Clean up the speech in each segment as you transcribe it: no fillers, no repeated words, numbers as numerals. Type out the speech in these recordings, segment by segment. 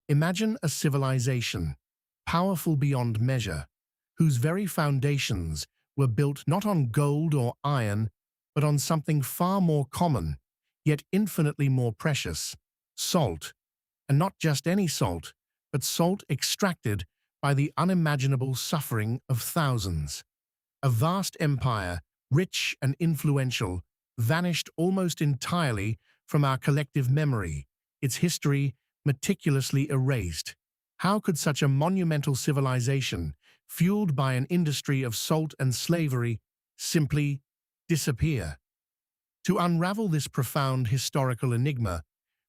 Imagine a civilization, powerful beyond measure, whose very foundations were built not on gold or iron, but on something far more common, yet infinitely more precious: salt. And not just any salt, but salt extracted by the unimaginable suffering of thousands. A vast empire, rich and influential, vanished almost entirely from our collective memory, its history meticulously erased. How could such a monumental civilization, fueled by an industry of salt and slavery, simply disappear? To unravel this profound historical enigma,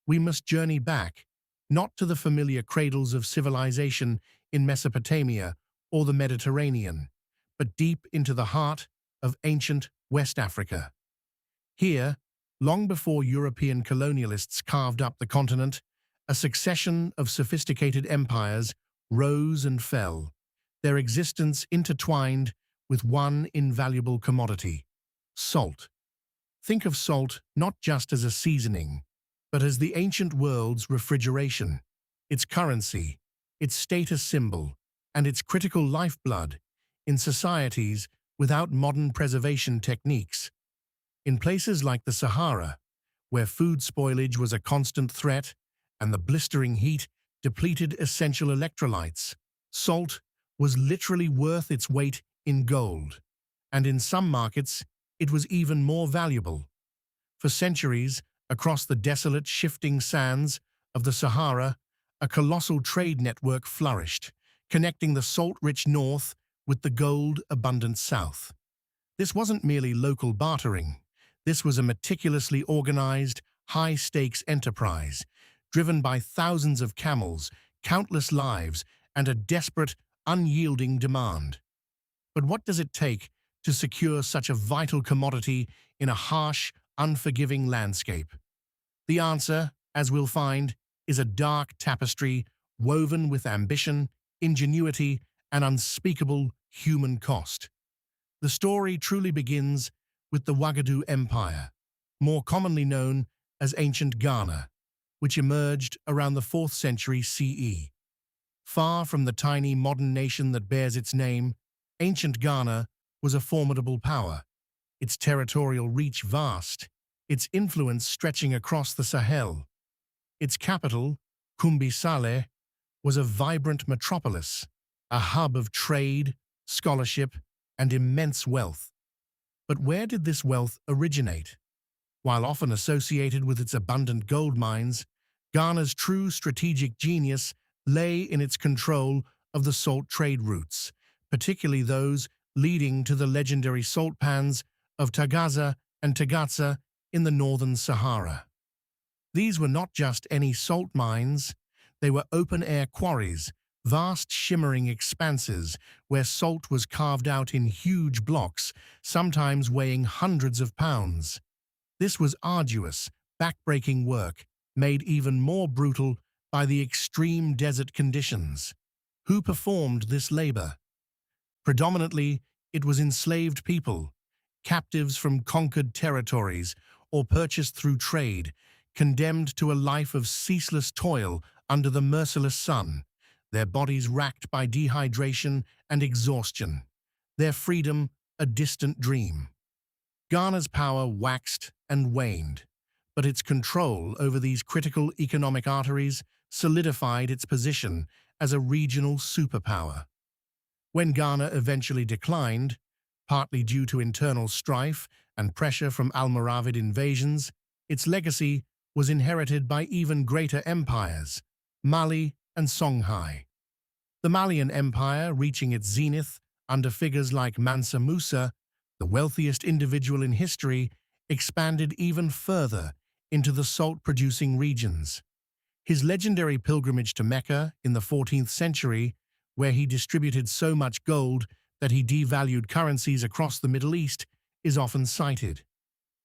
we must journey back, not to the familiar cradles of civilization in Mesopotamia or the Mediterranean, but deep into the heart of ancient West Africa. Here, long before European colonialists carved up the continent, a succession of sophisticated empires rose and fell, their existence intertwined with one invaluable commodity: salt. Think of salt not just as a seasoning, but as the ancient world's refrigeration, its currency, its status symbol, and its critical lifeblood in societies without modern preservation techniques. In places like the Sahara, where food spoilage was a constant threat and the blistering heat depleted essential electrolytes, salt was literally worth its weight in gold, and in some markets it was even more valuable. For centuries, across the desolate, shifting sands of the Sahara, a colossal trade network flourished, connecting the salt-rich north with the gold-abundant south. This wasn't merely local bartering. This was a meticulously organized, high-stakes enterprise, driven by thousands of camels, countless lives, and a desperate, unyielding demand. But what does it take to secure such a vital commodity in a harsh, unforgiving landscape? The answer, as we'll find, is a dark tapestry woven with ambition, ingenuity, and unspeakable human cost. The story truly begins with the Ouagadougou Empire, more commonly known as ancient Ghana, which emerged around the 4th century CE. Far from the tiny modern nation that bears its name, ancient Ghana was a formidable power, its territorial reach vast, its influence stretching across the Sahel. Its capital, Kumbi-Saleh, was a vibrant metropolis, a hub of trade, scholarship, and immense wealth. But where did this wealth originate? While often associated with its abundant gold mines, Ghana's true strategic genius lay in its control of the salt trade routes, particularly those leading to the legendary salt pans of Taghaza and Taghaza in the northern Sahara. These were not just any salt mines, they were open-air quarries, vast shimmering expanses where salt was carved out in huge blocks, sometimes weighing hundreds of pounds. This was arduous, back-breaking work, made even more brutal by the extreme desert conditions. Who performed this labor? Predominantly, it was enslaved people, captives from conquered territories or purchased through trade, condemned to a life of ceaseless toil under the merciless sun, their bodies racked by dehydration and exhaustion, their freedom a distant dream. Ghana's power waxed and waned, but its control over these critical economic arteries solidified its position as a regional superpower. When Ghana eventually declined, partly due to internal strife and pressure from Almoravid invasions, its legacy was inherited by even greater empires, Mali and Songhai. The Malian Empire, reaching its zenith under figures like Mansa Musa, the wealthiest individual in history, expanded even further into the salt-producing regions. His legendary pilgrimage to Mecca in the 14th century, where he distributed so much gold that he devalued currencies across the Middle East, is often cited.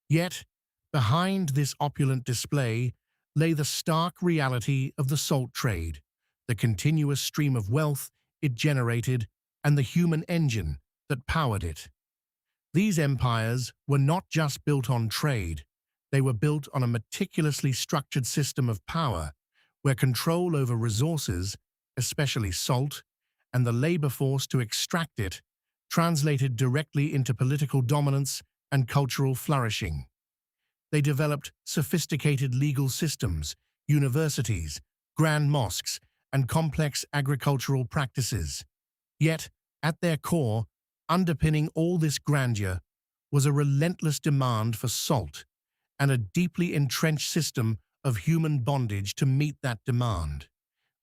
Yet, behind this opulent display lay the stark reality of the salt trade, the continuous stream of wealth it generated, and the human engine that powered it. These empires were not just built on trade, they were built on a meticulously structured system of power, where control over resources, especially salt, and the labor force to extract it, translated directly into political dominance and cultural flourishing. They developed sophisticated legal systems, universities, grand mosques, and complex agricultural practices. Yet, at their core, underpinning all this grandeur, was a relentless demand for salt and a deeply entrenched system of human bondage to meet that demand.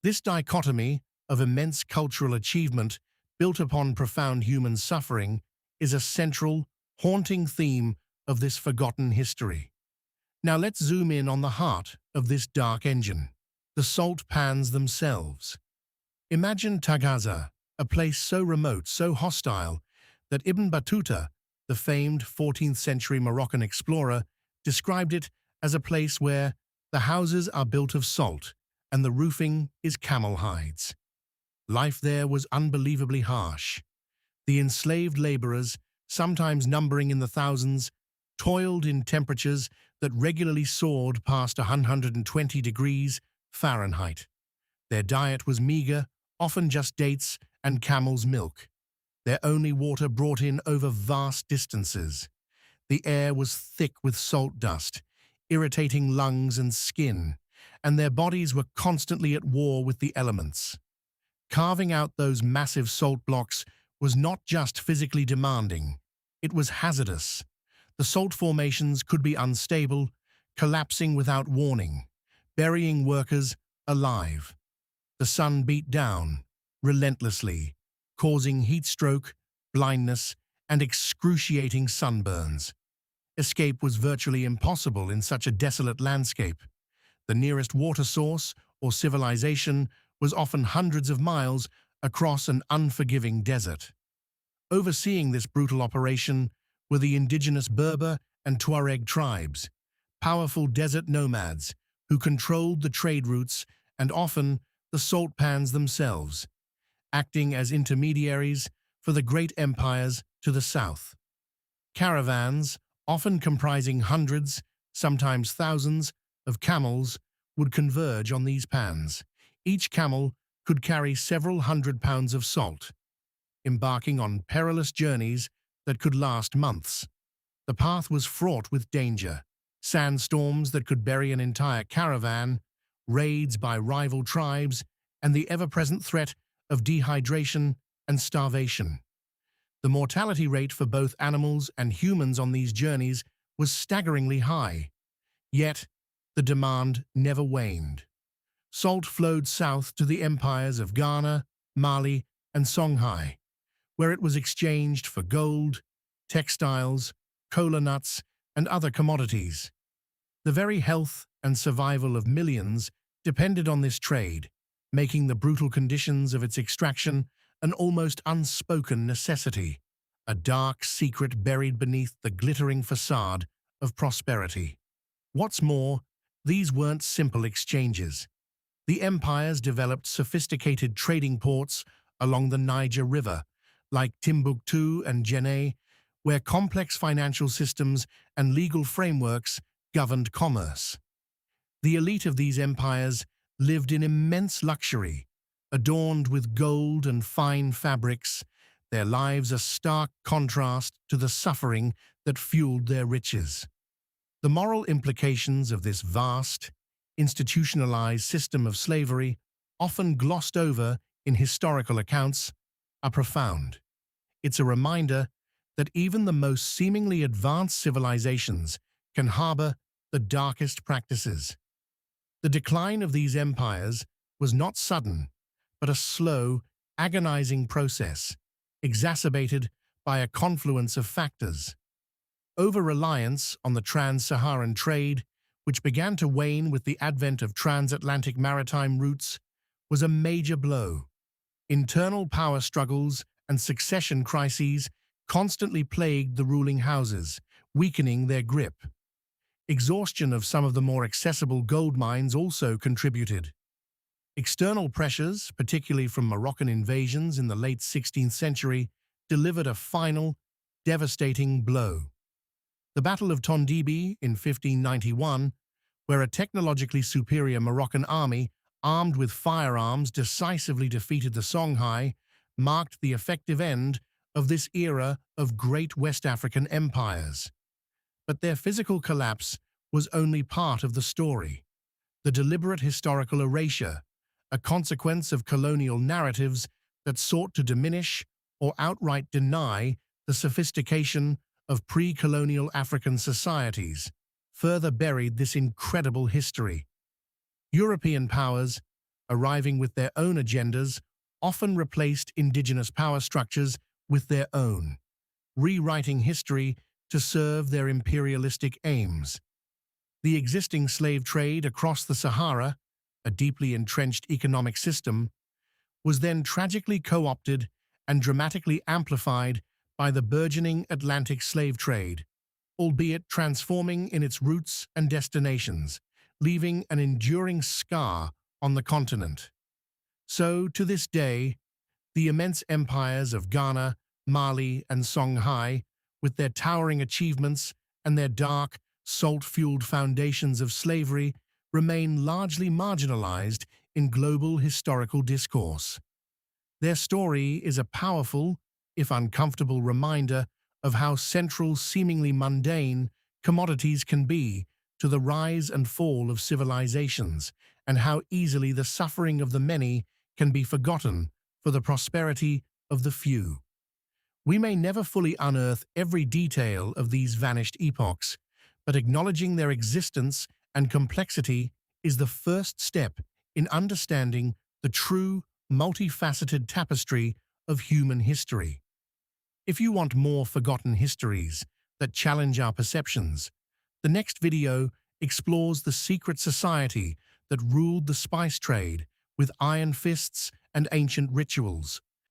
This dichotomy of immense cultural achievement built upon profound human suffering is a central, haunting theme of this forgotten history. Now let's zoom in on the heart of this dark engine, the salt pans themselves. Imagine Taghaza, a place so remote, so hostile, that Ibn Battuta, the famed 14th century Moroccan explorer, described it as a place where the houses are built of salt and the roofing is camel hides. Life there was unbelievably harsh. The enslaved laborers, sometimes numbering in the thousands, toiled in temperatures that regularly soared past 120 degrees Fahrenheit. Their diet was meager, often just dates and camel's milk, their only water brought in over vast distances. The air was thick with salt dust, irritating lungs and skin, and their bodies were constantly at war with the elements. Carving out those massive salt blocks was not just physically demanding, it was hazardous. The salt formations could be unstable, collapsing without warning, burying workers alive. The sun beat down, relentlessly, causing heat stroke, blindness, and excruciating sunburns. Escape was virtually impossible in such a desolate landscape. The nearest water source or civilization was often hundreds of miles across an unforgiving desert. Overseeing this brutal operation were the indigenous Berber and Tuareg tribes, powerful desert nomads who controlled the trade routes and often the salt pans themselves, acting as intermediaries for the great empires to the south. Caravans, often comprising hundreds, sometimes thousands, of camels, would converge on these pans. Each camel could carry several hundred pounds of salt, embarking on perilous journeys that could last months. The path was fraught with danger, sandstorms that could bury an entire caravan, raids by rival tribes, and the ever-present threat of dehydration and starvation. The mortality rate for both animals and humans on these journeys was staggeringly high, yet the demand never waned. Salt flowed south to the empires of Ghana, Mali, and Songhai, where it was exchanged for gold, textiles, cola nuts, and other commodities. The very health and survival of millions depended on this trade, making the brutal conditions of its extraction an almost unspoken necessity, a dark secret buried beneath the glittering facade of prosperity. What's more, these weren't simple exchanges. The empires developed sophisticated trading ports along the Niger River, like Timbuktu and Djenné, where complex financial systems and legal frameworks governed commerce. The elite of these empires lived in immense luxury, adorned with gold and fine fabrics, their lives a stark contrast to the suffering that fueled their riches. The moral implications of this vast, institutionalized system of slavery, often glossed over in historical accounts, are profound. It's a reminder that even the most seemingly advanced civilizations can harbor the darkest practices. The decline of these empires was not sudden, but a slow, agonizing process, exacerbated by a confluence of factors. Over-reliance on the trans-Saharan trade, which began to wane with the advent of transatlantic maritime routes, was a major blow. Internal power struggles and succession crises constantly plagued the ruling houses, weakening their grip. Exhaustion of some of the more accessible gold mines also contributed. External pressures, particularly from Moroccan invasions in the late 16th century, delivered a final, devastating blow. The Battle of Tondibi in 1591, where a technologically superior Moroccan army armed with firearms, decisively defeated the Songhai, marked the effective end of this era of great West African empires. But their physical collapse was only part of the story. The deliberate historical erasure, a consequence of colonial narratives that sought to diminish or outright deny the sophistication of pre-colonial African societies, further buried this incredible history. European powers, arriving with their own agendas, often replaced indigenous power structures with their own, rewriting history to serve their imperialistic aims. The existing slave trade across the Sahara, a deeply entrenched economic system, was then tragically co-opted and dramatically amplified by the burgeoning Atlantic slave trade, albeit transforming in its roots and destinations, leaving an enduring scar on the continent. So, to this day, the immense empires of Ghana, Mali, and Songhai, with their towering achievements and their dark, salt-fueled foundations of slavery, remain largely marginalized in global historical discourse. Their story is a powerful, if uncomfortable, reminder of how central, seemingly mundane, commodities can be to the rise and fall of civilizations, and how easily the suffering of the many can be forgotten for the prosperity of the few. We may never fully unearth every detail of these vanished epochs, but acknowledging their existence and complexity is the first step in understanding the true, multifaceted tapestry of human history. If you want more forgotten histories that challenge our perceptions, the next video explores the secret society that ruled the spice trade with iron fists and ancient rituals.